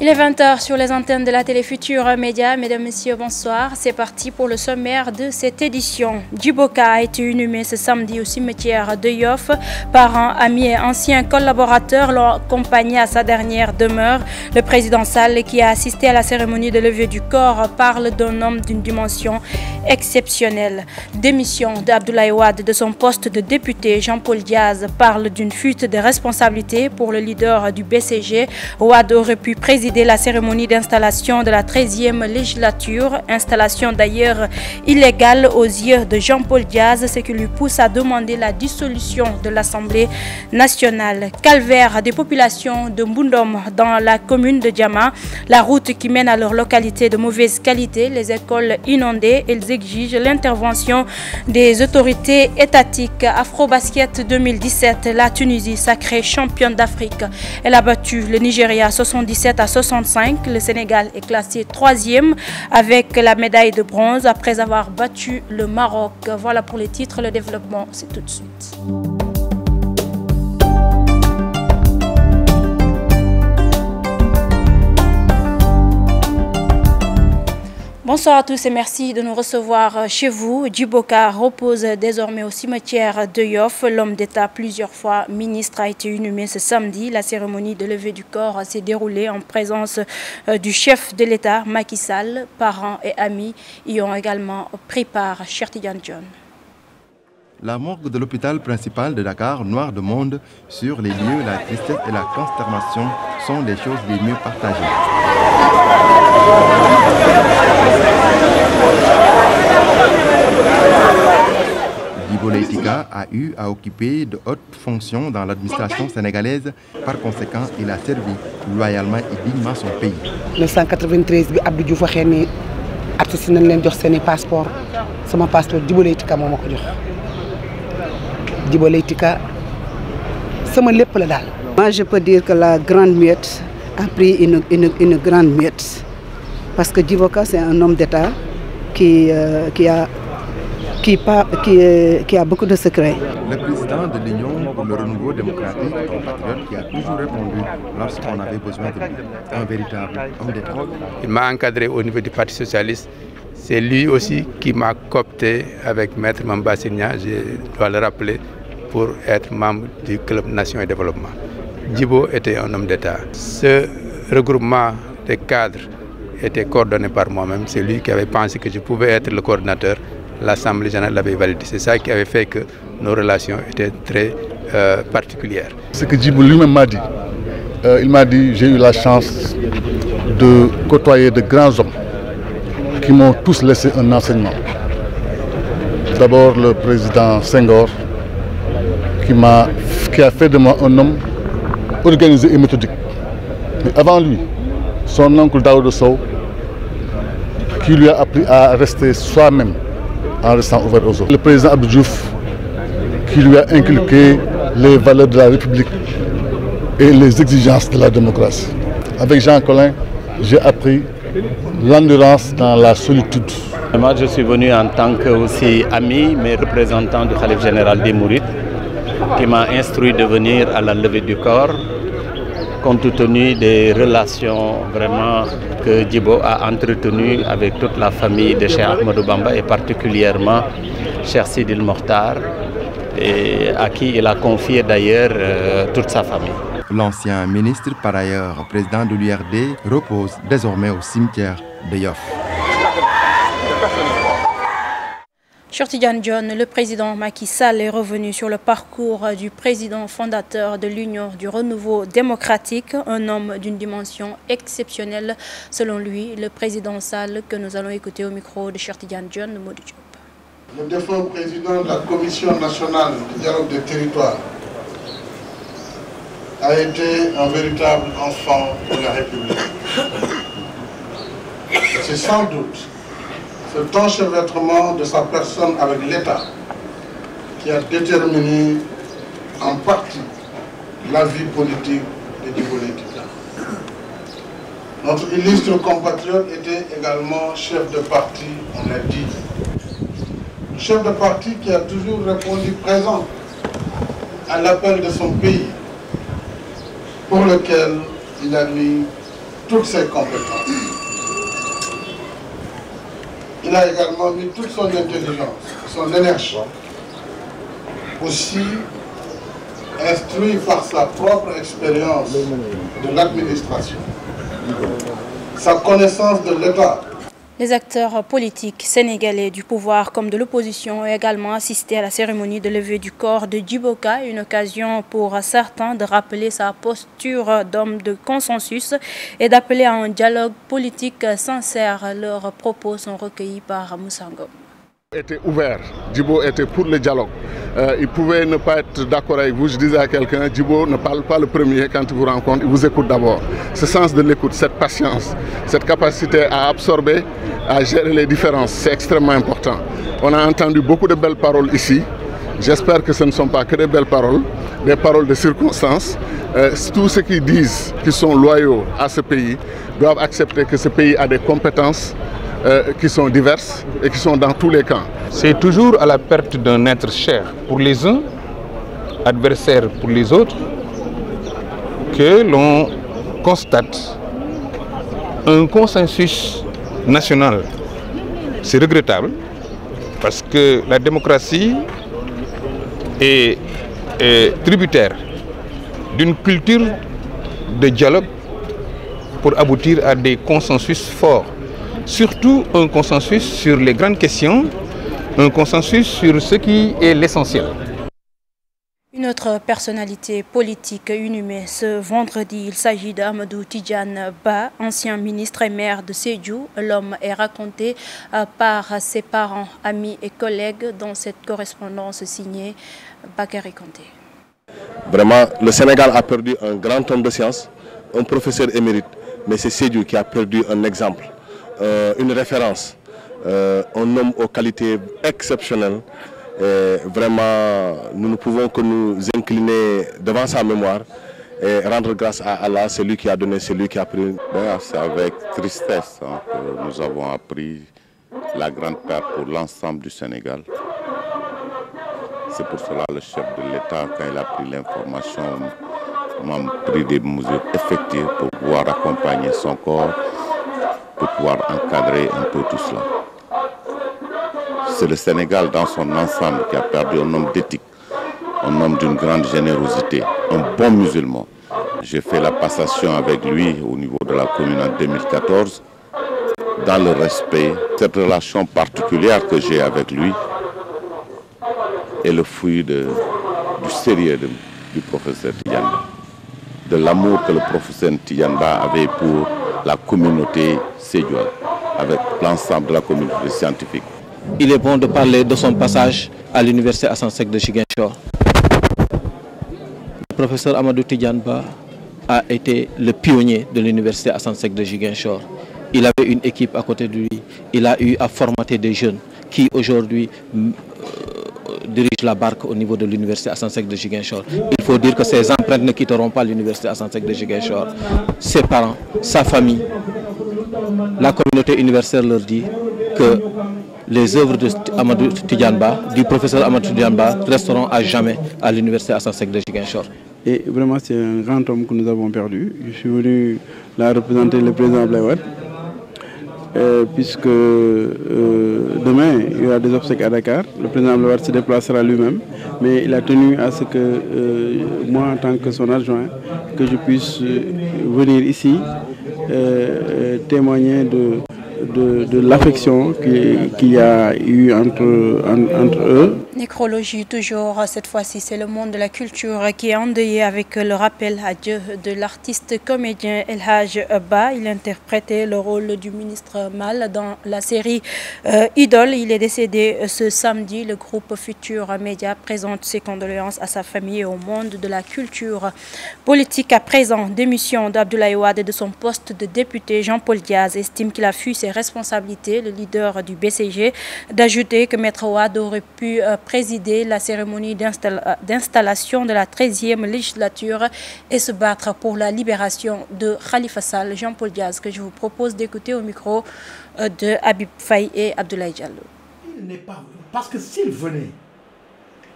Il est 20h sur les antennes de la télé Futurs Médias. Mesdames, Messieurs, bonsoir. C'est parti pour le sommaire de cette édition. Djibo Ka a été inhumé ce samedi au cimetière de Yoff. Parents, amis et anciens collaborateurs l'ont accompagné à sa dernière demeure. Le président Sall, qui a assisté à la cérémonie de levée du corps, parle d'un homme d'une dimension exceptionnelle. Démission d'Abdoulaye Wade de son poste de député. Jean-Paul Diaz parle d'une fuite de responsabilité pour le leader du BCG. Wade aurait pu présider la cérémonie d'installation de la 13e législature, installation d'ailleurs illégale aux yeux de Jean-Paul Diaz, ce qui lui pousse à demander la dissolution de l'Assemblée nationale. Calvaire des populations de Mbundom dans la commune de Diama, la route qui mène à leur localité de mauvaise qualité, les écoles inondées, elles exigent l'intervention des autorités étatiques. Afrobasket 2017, la Tunisie sacrée championne d'Afrique. Elle a battu le Nigeria 77-65. Le Sénégal est classé 3e avec la médaille de bronze après avoir battu le Maroc. Voilà pour les titres, le développement, c'est tout de suite. Bonsoir à tous et merci de nous recevoir chez vous. Djibo Ka repose désormais au cimetière de Yoff. L'homme d'État, plusieurs fois ministre, a été inhumé ce samedi. La cérémonie de levée du corps s'est déroulée en présence du chef de l'État, Macky Sall. Parents et amis y ont également pris part. Cheikh Tidiane Dione. La morgue de l'hôpital principal de Dakar, noir de monde, sur les lieux, la tristesse et la consternation sont les choses les mieux partagées. Djibo Leïtika a eu à occuper de hautes fonctions dans l'administration sénégalaise. Par conséquent, il a servi loyalement et dignement son pays. 1993, Abdou Diouf waxee ni artiste nañ leen jox seen passeport sama passeport Djibo Leïtika moo ma ko jox. Djibo Leïtika sama lépp la daal. Moi, je peux dire que la grande muette a pris une grande muette parce que Djibo Ka, c'est un homme d'État qui a beaucoup de secrets. Le président de l'Union pour le renouveau démocratique, un patriote qui a toujours répondu lorsqu'on avait besoin de lui, un véritable homme d'État. Il m'a encadré au niveau du Parti socialiste. C'est lui aussi qui m'a coopté avec Maître Mamba Signa, je dois le rappeler, pour être membre du Club Nation et Développement. Djibo était un homme d'État. Ce regroupement des cadres était coordonné par moi-même. C'est lui qui avait pensé que je pouvais être le coordinateur. L'Assemblée générale l'avait validé. C'est ça qui avait fait que nos relations étaient très particulières. Ce que Djibo lui-même m'a dit, il m'a dit, j'ai eu la chance de côtoyer de grands hommes qui m'ont tous laissé un enseignement. D'abord le président Senghor, qui a fait de moi un homme organisé et méthodique. Mais avant lui, son oncle Daouda Sow, qui lui a appris à rester soi-même en restant ouvert aux autres. Le président Abdou Diouf, qui lui a inculqué les valeurs de la République et les exigences de la démocratie. Avec Jean Collin, j'ai appris l'endurance dans la solitude. Moi, je suis venu en tant que aussi ami, mais représentant du Khalife général des Mourides, qui m'a instruit de venir à la levée du corps, compte tenu des relations vraiment que Djibo a entretenues avec toute la famille de Cheikh Ahmadou Bamba et particulièrement Cheikh Sidil Mokhtar, et à qui il a confié d'ailleurs toute sa famille. L'ancien ministre, par ailleurs président de l'URD, repose désormais au cimetière de Yoff. Cheikh Tidiane Dione, le président Macky Sall est revenu sur le parcours du président fondateur de l'Union du renouveau démocratique, un homme d'une dimension exceptionnelle. Selon lui, le président Sall, que nous allons écouter au micro de Cheikh Tidiane Dione, Modou Diop. Le défunt président de la Commission nationale du dialogue des territoires a été un véritable enfant de la République. C'est sans doute cet enchevêtrement de sa personne avec l'État qui a déterminé en partie la vie politique de Djibo Leïtika. Notre illustre compatriote était également chef de parti, on l'a dit. Chef de parti qui a toujours répondu présent à l'appel de son pays, pour lequel il a mis toutes ses compétences. Il a également mis toute son intelligence, son énergie, aussi instruit par sa propre expérience de l'administration, sa connaissance de l'État. Les acteurs politiques sénégalais du pouvoir comme de l'opposition ont également assisté à la cérémonie de levée du corps de Djiboka, une occasion pour certains de rappeler sa posture d'homme de consensus et d'appeler à un dialogue politique sincère. Leurs propos sont recueillis par Moussa Ngom. Était ouvert, Djibo était pour le dialogue. Il pouvait ne pas être d'accord avec vous. Je disais à quelqu'un, Djibo ne parle pas le premier quand il vous rencontre, il vous écoute d'abord. Ce sens de l'écoute, cette patience, cette capacité à absorber, à gérer les différences, c'est extrêmement important. On a entendu beaucoup de belles paroles ici. J'espère que ce ne sont pas que des belles paroles, des paroles de circonstance. Tous ceux qui disent qu'ils sont loyaux à ce pays doivent accepter que ce pays a des compétences qui sont diverses et qui sont dans tous les camps. C'est toujours à la perte d'un être cher pour les uns, adversaire pour les autres, que l'on constate un consensus national. C'est regrettable parce que la démocratie est tributaire d'une culture de dialogue pour aboutir à des consensus forts. Surtout un consensus sur les grandes questions, un consensus sur ce qui est l'essentiel. Une autre personnalité politique inhumée ce vendredi, il s'agit d'Amadou Tidjane Ba, ancien ministre et maire de Sédhiou. L'homme est raconté par ses parents, amis et collègues dans cette correspondance signée Bakary Kanté. Vraiment, le Sénégal a perdu un grand homme de science, un professeur émérite, mais c'est Sédhiou qui a perdu un exemple. Une référence, un homme aux qualités exceptionnelles. Vraiment, nous ne pouvons que nous incliner devant sa mémoire et rendre grâce à Allah, celui qui a donné, celui qui a pris. C'est avec tristesse que nous avons appris la grande perte pour l'ensemble du Sénégal. C'est pour cela que le chef de l'État, quand il a pris l'information, m'a pris des mesures effectives pour pouvoir accompagner son corps, pour pouvoir encadrer un peu tout cela. C'est le Sénégal dans son ensemble qui a perdu un homme d'éthique, un homme d'une grande générosité, un bon musulman. J'ai fait la passation avec lui au niveau de la commune en 2014, dans le respect. Cette relation particulière que j'ai avec lui est le fruit du sérieux du professeur Tidjane Ba, de l'amour que le professeur Tidjane Ba avait pour la communauté sédhiouane, avec l'ensemble de la communauté scientifique. Il est bon de parler de son passage à l'université Assane Seck de Ziguinchor. Le professeur Amadou Tidjane Ba a été le pionnier de l'université Assane Seck de Ziguinchor. Il avait une équipe à côté de lui. Il a eu à formater des jeunes qui aujourd'hui dirigent la barque au niveau de l'université Assane Seck de Ziguinchor. Il faut dire que ces empreintes ne quitteront pas l'université Assane Seck de Ziguinchor. Ses parents, sa famille, la communauté universitaire leur dit que les œuvres de Amadou Tidjane Ba, du professeur Amadou Tidjane Ba, resteront à jamais à l'université Assane Seck de Ziguinchor. Et vraiment, c'est un grand homme que nous avons perdu. Je suis venu là représenter le président Abdoulaye Wade, puisque demain, il y aura des obsèques à Dakar. Le président Abdoulaye Wade se déplacera lui-même, mais il a tenu à ce que moi, en tant que son adjoint, que je puisse venir ici témoigner de l'affection qu'il y a eu entre eux. Nécrologie toujours, cette fois-ci c'est le monde de la culture qui est endeuillé avec le rappel à Dieu de l'artiste comédien El Hadj Ba. Il interprétait le rôle du ministre Mal dans la série Idole. Il est décédé ce samedi. Le groupe Futur Média présente ses condoléances à sa famille et au monde de la culture politique. À présent, démission d'Abdoulaye Wade et de son poste de député, Jean-Paul Diaz estime qu'il a fui ses responsabilités, le leader du BCG, d'ajouter que Maître Wade aurait pu présider la cérémonie d'installation de la 13e législature et se battre pour la libération de Khalifa Sall. Jean-Paul Diaz, que je vous propose d'écouter au micro de Habib Faye et Abdoulaye Diallo. Il n'est pas venu. Parce que s'il venait,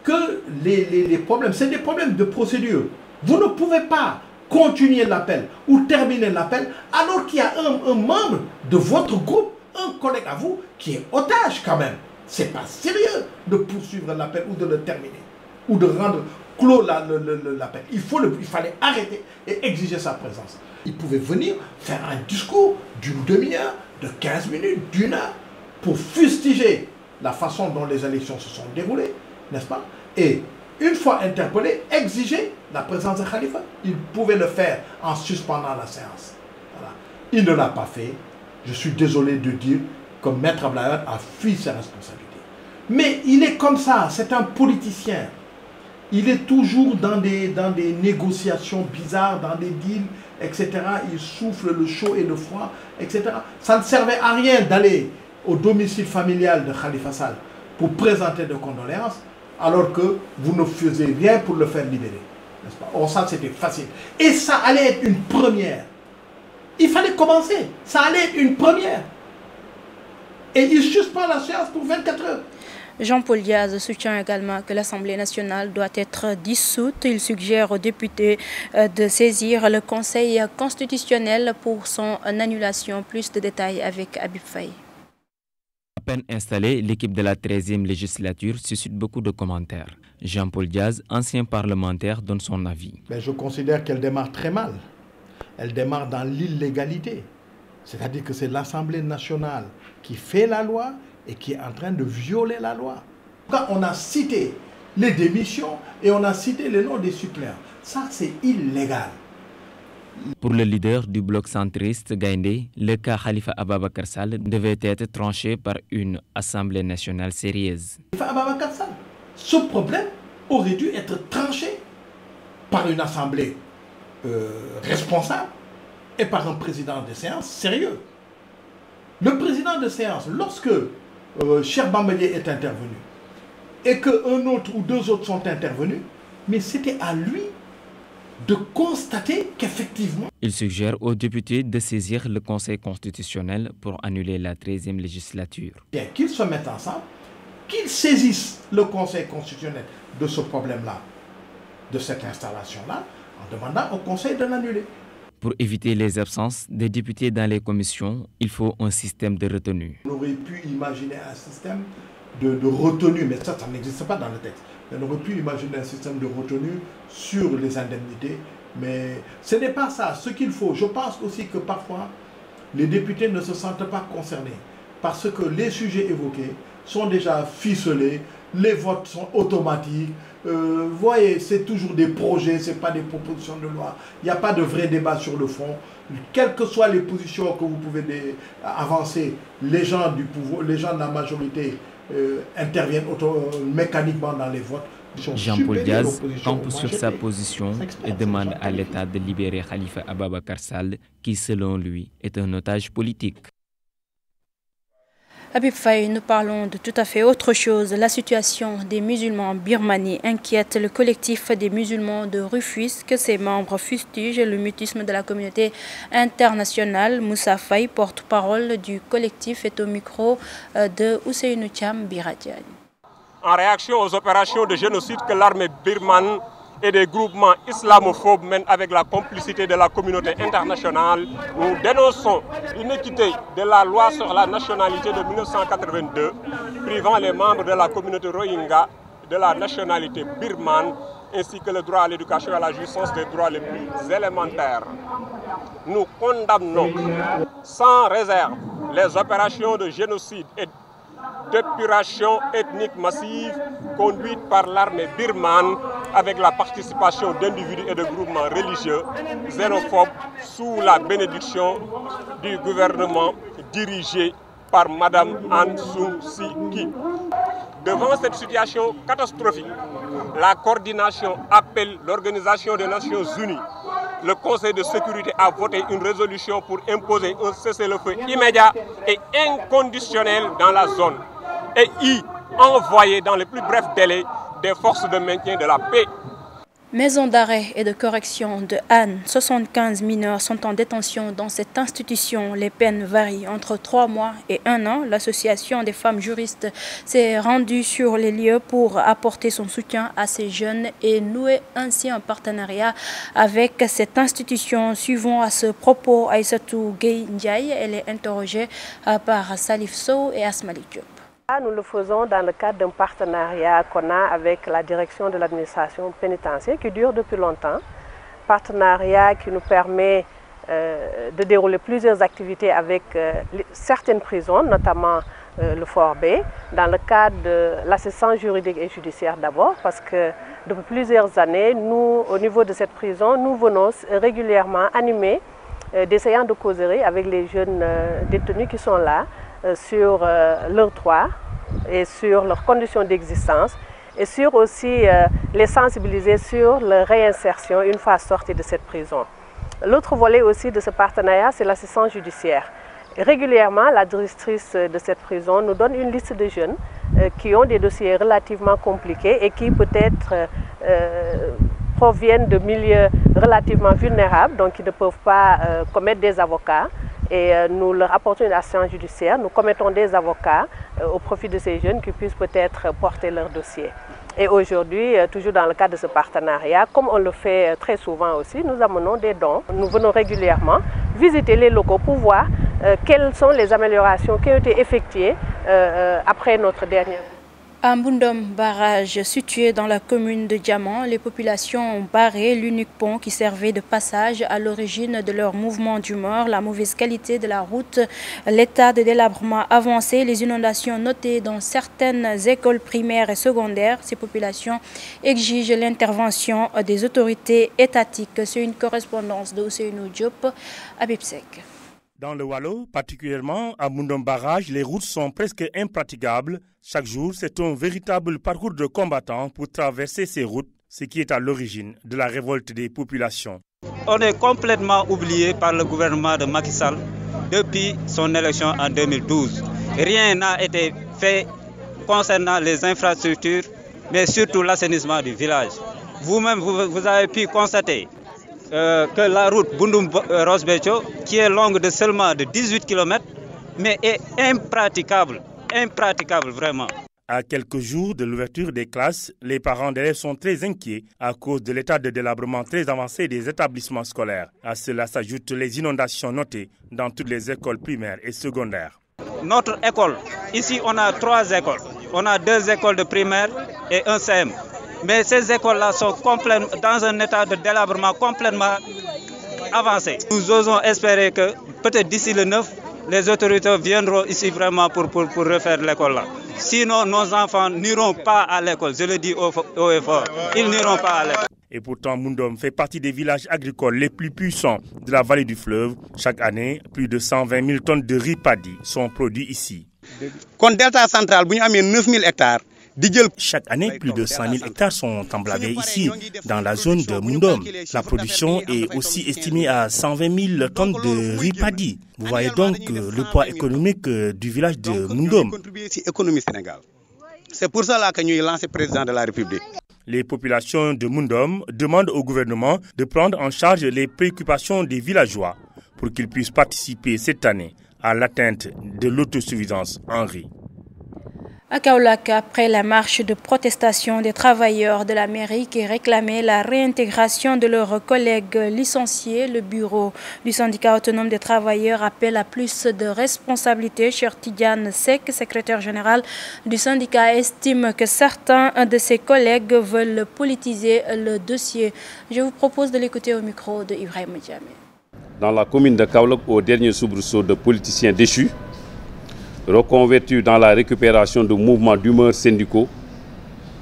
que les problèmes, c'est des problèmes de procédure. Vous ne pouvez pas continuer l'appel ou terminer l'appel alors qu'il y a un membre de votre groupe, un collègue à vous, qui est otage quand même. C'est pas sérieux de poursuivre l'appel ou de le terminer ou de rendre clos l'appel. Il fallait arrêter et exiger sa présence. Il pouvait venir faire un discours d'une demi-heure, de 15 minutes, d'une heure, pour fustiger la façon dont les élections se sont déroulées, n'est-ce pas? Et une fois interpellé, exiger la présence de Khalifa. Il pouvait le faire en suspendant la séance. Voilà. Il ne l'a pas fait. Je suis désolé de dire que Maître Abdoulaye Wade a fui ses responsabilités. Mais il est comme ça, c'est un politicien. Il est toujours dans des négociations bizarres, dans des deals, etc. Il souffle le chaud et le froid, etc. Ça ne servait à rien d'aller au domicile familial de Khalifa Sall pour présenter des condoléances, alors que vous ne faisiez rien pour le faire libérer. N'est-ce pas? Or ça, c'était facile. Et ça allait être une première. Il fallait commencer. Ça allait être une première. Et il suspend la séance pour 24 heures. Jean-Paul Diaz soutient également que l'Assemblée nationale doit être dissoute. Il suggère aux députés de saisir le Conseil constitutionnel pour son annulation. Plus de détails avec Habib Faye. À peine installée, l'équipe de la 13e législature suscite beaucoup de commentaires. Jean-Paul Diaz, ancien parlementaire, donne son avis. Mais je considère qu'elle démarre très mal. Elle démarre dans l'illégalité. C'est-à-dire que c'est l'Assemblée nationale qui fait la loi et qui est en train de violer la loi. Quand on a cité les démissions et on a cité les noms des suppléants, ça c'est illégal. Pour le leader du bloc centriste Gaïndé, le cas Khalifa Ababacar Sall devait être tranché par une Assemblée nationale sérieuse. Khalifa Ababacar Sall, ce problème aurait dû être tranché par une Assemblée responsable et par un président de séance sérieux. Le président de séance, lorsque Cheikh Bamba Dièye est intervenu et qu'un autre ou deux autres sont intervenus, mais c'était à lui de constater qu'effectivement... Il suggère aux députés de saisir le Conseil constitutionnel pour annuler la 13e législature. Qu'ils se mettent ensemble, qu'ils saisissent le Conseil constitutionnel de ce problème-là, de cette installation-là, en demandant au Conseil de l'annuler. Pour éviter les absences des députés dans les commissions, il faut un système de retenue. On aurait pu imaginer un système de retenue, mais ça n'existe pas dans le texte. On aurait pu imaginer un système de retenue sur les indemnités, mais ce n'est pas ça. Ce qu'il faut, je pense aussi que parfois, les députés ne se sentent pas concernés parce que les sujets évoqués sont déjà ficelés, les votes sont automatiques. Vous voyez, c'est toujours des projets, ce n'est pas des propositions de loi. Il n'y a pas de vrai débat sur le fond. Quelles que soient les positions que vous pouvez avancer, les gens du pouvoir, les gens de la majorité interviennent mécaniquement dans les votes. Jean-Paul Diaz campe sur sa position et demande à l'État de libérer Khalifa Ababacar Sall, qui selon lui est un otage politique. Habib Faye, nous parlons de tout à fait autre chose. La situation des musulmans en Birmanie inquiète le collectif des musulmans de Rufisque. Ses membres fustigent le mutisme de la communauté internationale. Moussa Faye, porte-parole du collectif, est au micro de Ousseynou Thiam Biradiani. En réaction aux opérations de génocide que l'armée birmane et des groupements islamophobes mènent avec la complicité de la communauté internationale, nous dénonçons l'inéquité de la loi sur la nationalité de 1982, privant les membres de la communauté Rohingya de la nationalité birmane, ainsi que le droit à l'éducation et à la jouissance des droits les plus élémentaires. Nous condamnons sans réserve les opérations de génocide et d'épuration ethnique massive conduite par l'armée birmane avec la participation d'individus et de groupements religieux xénophobes sous la bénédiction du gouvernement dirigé par Mme Aung San Suu Kyi. Devant cette situation catastrophique, la coordination appelle l'Organisation des Nations Unies. Le Conseil de sécurité a voté une résolution pour imposer un cessez-le-feu immédiat et inconditionnel dans la zone et y envoyer dans les plus brefs délais des forces de maintien de la paix. Maison d'arrêt et de correction de Anne, 75 mineurs sont en détention dans cette institution. Les peines varient entre 3 mois et 1 an. L'association des femmes juristes s'est rendue sur les lieux pour apporter son soutien à ces jeunes et nouer ainsi un partenariat avec cette institution. Suivant à ce propos Aïssatou Gueye Ndiaye, elle est interrogée par Salif Sow et Asmalik Diop. Nous le faisons dans le cadre d'un partenariat qu'on a avec la direction de l'administration pénitentiaire qui dure depuis longtemps. Partenariat qui nous permet de dérouler plusieurs activités avec certaines prisons, notamment le Fort B, dans le cadre de l'assistance juridique et judiciaire d'abord, parce que depuis plusieurs années, nous, au niveau de cette prison, nous venons régulièrement animer des séances de causerie avec les jeunes détenus qui sont là, sur leurs droits et sur leurs conditions d'existence et sur aussi les sensibiliser sur leur réinsertion une fois sortis de cette prison. L'autre volet aussi de ce partenariat, c'est l'assistance judiciaire. Et régulièrement, la directrice de cette prison nous donne une liste de jeunes qui ont des dossiers relativement compliqués et qui peut-être proviennent de milieux relativement vulnérables, donc ils ne peuvent pas commettre des avocats. Et nous leur apportons une assistance judiciaire, nous commettons des avocats au profit de ces jeunes qui puissent peut-être porter leur dossier. Et aujourd'hui, toujours dans le cadre de ce partenariat, comme on le fait très souvent aussi, nous amenons des dons. Nous venons régulièrement visiter les locaux pour voir quelles sont les améliorations qui ont été effectuées après notre dernière. À Mbundom barrage situé dans la commune de Diamant, les populations ont barré l'unique pont qui servait de passage à l'origine de leur mouvement d'humeur. La mauvaise qualité de la route, l'état de délabrement avancé, les inondations notées dans certaines écoles primaires et secondaires. Ces populations exigent l'intervention des autorités étatiques. C'est une correspondance de Ousseynou Diop à Bipsek. Dans le Wallo, particulièrement à Mbundom barrage, les routes sont presque impraticables. Chaque jour, c'est un véritable parcours de combattants pour traverser ces routes, ce qui est à l'origine de la révolte des populations. On est complètement oublié par le gouvernement de Macky Sall depuis son élection en 2012. Rien n'a été fait concernant les infrastructures, mais surtout l'assainissement du village. Vous-même, vous avez pu constater que la route Bundum-Rosbecho, qui est longue de seulement de 18 km, mais est impraticable vraiment. À quelques jours de l'ouverture des classes, les parents d'élèves sont très inquiets à cause de l'état de délabrement très avancé des établissements scolaires. À cela s'ajoutent les inondations notées dans toutes les écoles primaires et secondaires. Notre école, ici on a 3 écoles. On a 2 écoles de primaire et un CM. Mais ces écoles-là sont dans un état de délabrement complètement avancé. Nous osons espérer que peut-être d'ici le 9, les autorités viendront ici vraiment pour refaire l'école-là. Sinon, nos enfants n'iront pas à l'école. Je le dis haut et fort. Ils n'iront pas à l'école. Et pourtant, Mbundom fait partie des villages agricoles les plus puissants de la vallée du fleuve. Chaque année, plus de 120 000 tonnes de riz paddy sont produits ici. Quand Delta Central, nous avons 9 000 hectares. Chaque année, plus de 100 000 hectares sont emblavés ici, dans la zone de Mbundom. La production est aussi estimée à 120 000 tonnes de riz paddy. Vous voyez donc le poids économique du village de Mbundom. C'est pour cela que nous avons lancé le président de la République. Les populations de Mbundom demandent au gouvernement de prendre en charge les préoccupations des villageois pour qu'ils puissent participer cette année à l'atteinte de l'autosuffisance en riz. À Kaolack, après la marche de protestation des travailleurs de la mairie qui réclamaient la réintégration de leurs collègues licenciés, le bureau du syndicat autonome des travailleurs appelle à plus de responsabilités. Cher Tidiane Sek, secrétaire général du syndicat, estime que certains de ses collègues veulent politiser le dossier. Je vous propose de l'écouter au micro de Ibrahim Diamé. Dans la commune de Kaolack, au dernier soubresaut de politiciens déchus, reconvertis dans la récupération de mouvements d'humeur syndicaux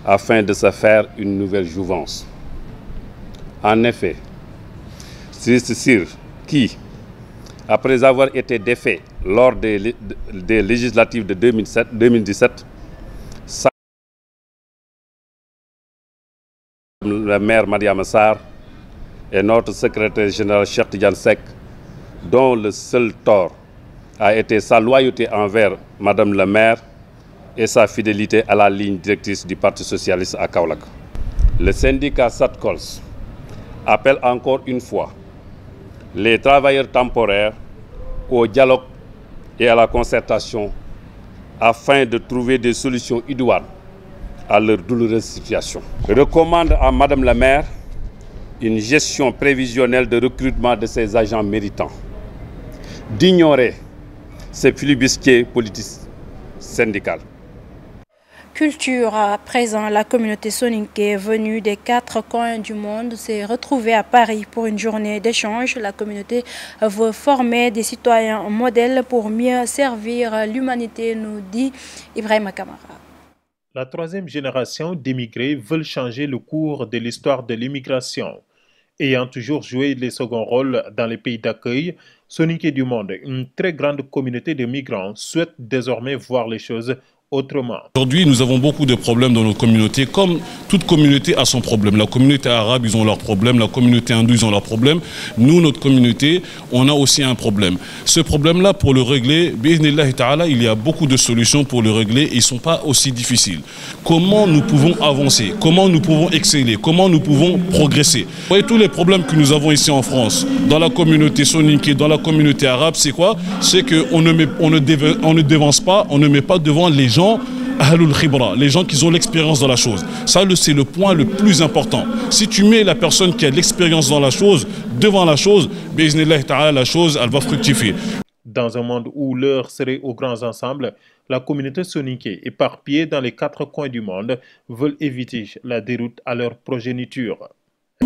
afin de se faire une nouvelle jouvence. En effet, c'est Cire qui, après avoir été défait lors des législatives de 2017, le maire Mariama Sarr et notre secrétaire général Cheikh Tidiane Seck, dont le seul tort a été sa loyauté envers Madame le maire et sa fidélité à la ligne directrice du Parti socialiste à Kaolack. Le syndicat SATCOLS appelle encore une fois les travailleurs temporaires au dialogue et à la concertation afin de trouver des solutions idoines à leur douloureuse situation. Je recommande à Madame la maire une gestion prévisionnelle de recrutement de ces agents méritants, d'ignorer ces flibustiers politiques syndicales. Culture à présent, la communauté soninké venue des 4 coins du monde s'est retrouvée à Paris pour une journée d'échange. La communauté veut former des citoyens modèles pour mieux servir l'humanité, nous dit Ibrahima Kamara. La troisième génération d'émigrés veulent changer le cours de l'histoire de l'immigration. Ayant toujours joué les seconds rôles dans les pays d'accueil, Soninké du monde, une très grande communauté de migrants, souhaite désormais voir les choses autrement. Aujourd'hui, nous avons beaucoup de problèmes dans nos communautés, comme toute communauté a son problème. La communauté arabe, ils ont leurs problèmes, la communauté hindoue, ils ont leurs problèmes. Nous, notre communauté, on a aussi un problème. Ce problème-là, pour le régler, il y a beaucoup de solutions pour le régler et ils ne sont pas aussi difficiles. Comment nous pouvons avancer? Comment nous pouvons exceller? Comment nous pouvons progresser? Vous voyez, tous les problèmes que nous avons ici en France, dans la communauté soninké, dans la communauté arabe, c'est quoi? C'est qu'on ne dévance pas, on ne met pas devant les gens les gens qui ont l'expérience dans la chose. Ça, c'est le point le plus important. Si tu mets la personne qui a l'expérience dans la chose devant la chose, la chose, elle va fructifier. Dans un monde où l'heure serait aux grands ensembles, la communauté soninké, éparpillée dans les 4 coins du monde, veulent éviter la déroute à leur progéniture.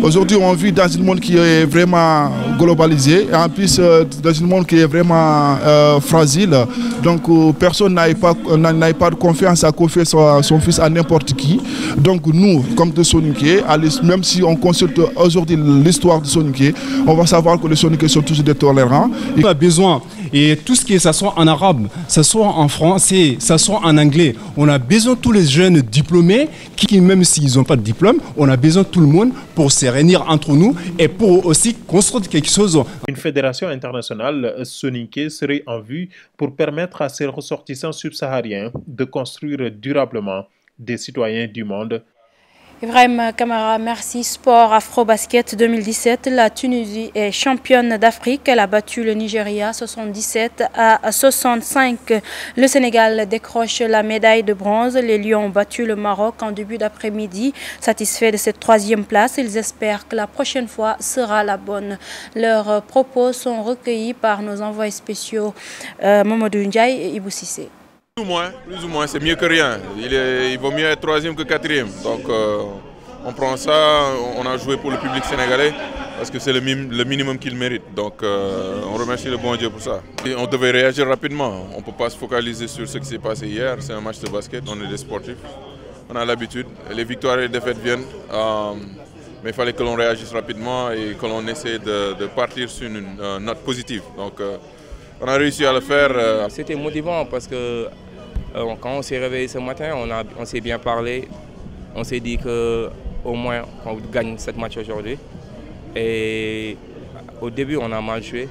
Aujourd'hui, on vit dans un monde qui est vraiment globalisé, et en plus dans un monde qui est vraiment fragile. Donc personne n'a pas de confiance à confier son fils à n'importe qui. Donc nous, comme de Soninké, même si on consulte aujourd'hui l'histoire de Soninké, on va savoir que les Soninké sont toujours des tolérants. On a besoin, et tout ce qui est, ça soit en arabe, ça soit en français, ça soit en anglais, on a besoin de tous les jeunes diplômés, qui même s'ils n'ont pas de diplôme, on a besoin de tout le monde pour se réunir entre nous et pour aussi construire quelque chose. Une fédération internationale soninké serait en vue pour permettre à ses ressortissants subsahariens de construire durablement des citoyens du monde. Ibrahima Kamara, merci. Sport Afro-Basket 2017. La Tunisie est championne d'Afrique. Elle a battu le Nigeria 77 à 65. Le Sénégal décroche la médaille de bronze. Les Lions ont battu le Maroc en début d'après-midi. Satisfaits de cette 3e place, ils espèrent que la prochaine fois sera la bonne. Leurs propos sont recueillis par nos envoyés spéciaux Mamadou Ndiaye et Ibou Sissé. Plus ou moins, c'est mieux que rien. Il vaut mieux être 3e que 4e. Donc on prend ça, on a joué pour le public sénégalais parce que c'est le minimum qu'il mérite. Donc on remercie le bon Dieu pour ça. Et on devait réagir rapidement. On ne peut pas se focaliser sur ce qui s'est passé hier. C'est un match de basket, on est des sportifs. On a l'habitude. Les victoires et les défaites viennent. Mais il fallait que l'on réagisse rapidement et que l'on essaie de partir sur une note positive. Donc on a réussi à le faire. C'était motivant parce que quand on s'est réveillé ce matin, on s'est bien parlé. On s'est dit qu'au moins on gagne ce match aujourd'hui. Et au début, on a mal joué.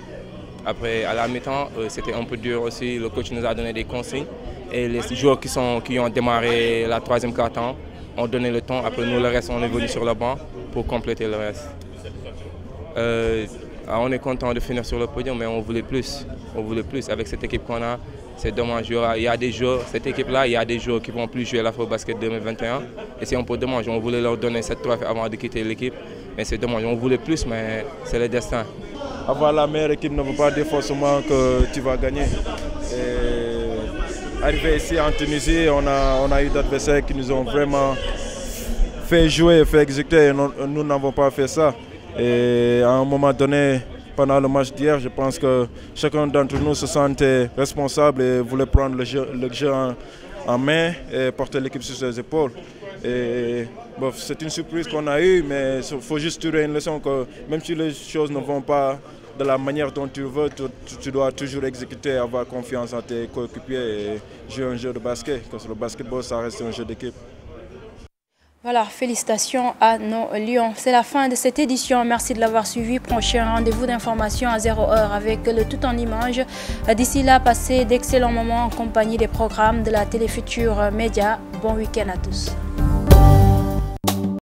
Après, à la mi-temps, c'était un peu dur aussi. Le coach nous a donné des consignes. Et les joueurs qui ont démarré la 3e quart-temps ont donné le temps. Après, nous, le reste, on est venu sur le banc pour compléter le reste. On est content de finir sur le podium, mais on voulait plus. On voulait plus avec cette équipe qu'on a. C'est dommage. Il y a des joueurs, cette équipe-là, il y a des joueurs qui ne vont plus jouer l'Afro-Basket 2021. Et c'est un peu dommage. On voulait leur donner cette trophée avant de quitter l'équipe. Mais c'est dommage. On voulait plus, mais c'est le destin. Avoir la meilleure équipe ne veut pas dire forcément que tu vas gagner. Et arrivé ici en Tunisie, on a eu des adversaires qui nous ont vraiment fait jouer, fait exécuter. Et nous n'avons pas fait ça. Et à un moment donné, pendant le match d'hier, je pense que chacun d'entre nous se sentait responsable et voulait prendre le jeu en main et porter l'équipe sur ses épaules. Bon, c'est une surprise qu'on a eue, mais il faut juste tirer une leçon que même si les choses ne vont pas de la manière dont tu veux, tu dois toujours exécuter, avoir confiance en tes coéquipiers et jouer un jeu de basket. Parce que le basketball, ça reste un jeu d'équipe. Voilà, félicitations à nos Lions. C'est la fin de cette édition. Merci de l'avoir suivi. Prochain rendez-vous d'information à 0h avec le tout en images. D'ici là, passez d'excellents moments en compagnie des programmes de la Télé Futurs Médias. Bon week-end à tous.